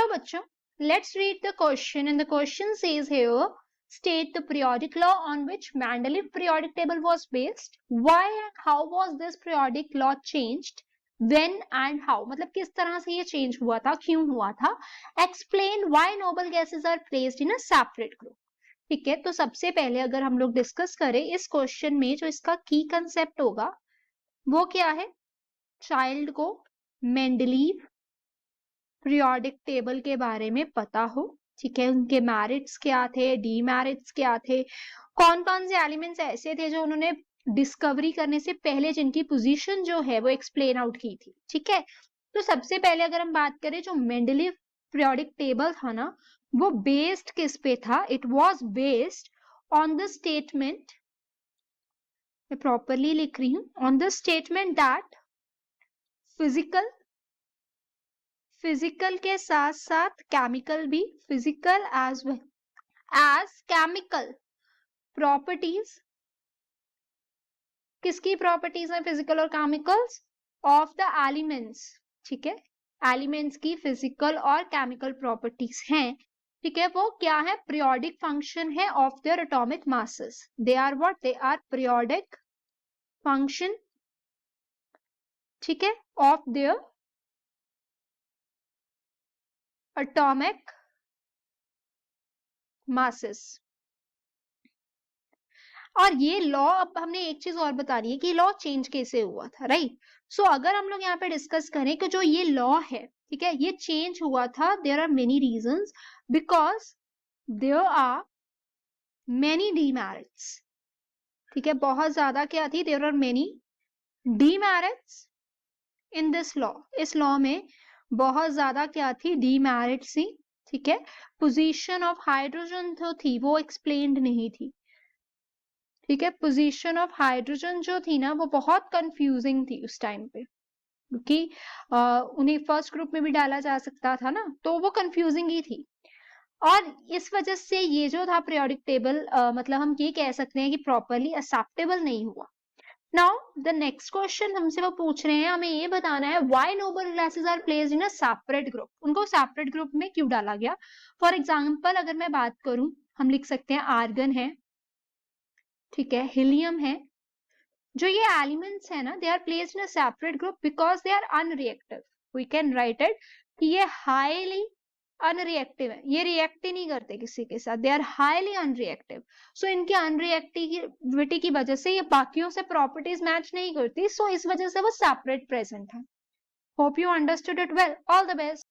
बच्चों, let's read the question, and the question says here, state the periodic law on which Mendeleev periodic table was based. Why and how was this periodic law changed? When and how, मतलब किस तरह से ये change हुआ था, क्यों हुआ था. Explain why noble gases are placed in a separate group. ठीक है, तो सबसे पहले अगर हम लोग डिस्कस करें इस क्वेश्चन में, जो इसका की कंसेप्ट होगा वो क्या है. चाइल्ड को मेंडलीव पीरियोडिक टेबल के बारे में पता हो. ठीक है, उनके मेरिट्स क्या थे, डीमेरिट्स क्या थे, कौन कौन से एलिमेंट्स ऐसे थे जो उन्होंने डिस्कवरी करने से पहले जिनकी पोजीशन जो है वो एक्सप्लेन आउट की थी. ठीक है, तो सबसे पहले अगर हम बात करें, जो मेंडलीव पीरियोडिक टेबल था ना, वो बेस्ड किस पे था. It was based on the statement, मैं प्रॉपरली लिख रही हूं, on the statement that physical के साथ साथ केमिकल भी, physical as well as chemical properties, किसकी प्रॉपर्टीज है फिजिकल और केमिकल्स, ऑफ द एलिमेंट्स. ठीक है, एलिमेंट्स की फिजिकल और केमिकल प्रॉपर्टीज हैं. ठीक है, वो क्या है, पीरियोडिक फंक्शन है of their atomic masses. They are what, they are periodic function. ठीक है, ऑफ देयर एटॉमिक मासेस. और ये लॉ, अब हमने एक चीज और बतानी है कि लॉ चेंज कैसे हुआ था, राइट. सो अगर हम लोग यहाँ पे डिस्कस करें कि जो ये लॉ है, ठीक है, ये चेंज हुआ था, there are many reasons, because there are many demerits. ठीक है, बहुत ज्यादा क्या थी, there are many demerits in this law. इस लॉ में बहुत ज्यादा क्या थी, डीमेरिट्स थी. ठीक है, पोजीशन ऑफ हाइड्रोजन जो थी वो एक्सप्लेन्ड नहीं थी. ठीक है, पोजीशन ऑफ हाइड्रोजन जो थी ना वो बहुत कंफ्यूजिंग थी उस टाइम पे, क्योंकि उन्हें फर्स्ट ग्रुप में भी डाला जा सकता था ना, तो वो कंफ्यूजिंग ही थी. और इस वजह से ये जो था पीरियोडिक टेबल, मतलब हम ये कह सकते हैं कि प्रॉपरली एक्सेप्टेबल नहीं हुआ. नाउ द नेक्स्ट क्वेश्चन हमसे वो पूछ रहे हैं, हमें ये बताना है why noble gases are placed in a separate group. उनको सेपरेट ग्रुप में क्यों डाला गया. फॉर एग्जांपल अगर मैं बात करूं, हम लिख सकते हैं आर्गन है, ठीक है, हीलियम है. जो ये एलिमेंट्स है ना, they are placed in a separate group because they are unreactive. We can write it कि ये हाईली अनरिएक्टिव है, ये रिएक्ट ही नहीं करते किसी के साथ, दे आर हाईली अनरिएक्टिव. सो इनकी अनरिएक्टिविटी की वजह से ये बाकियों से प्रॉपर्टीज मैच नहीं करती, सो इस वजह से वो सेपरेट प्रेजेंट है. Hope you understood it well. All the best.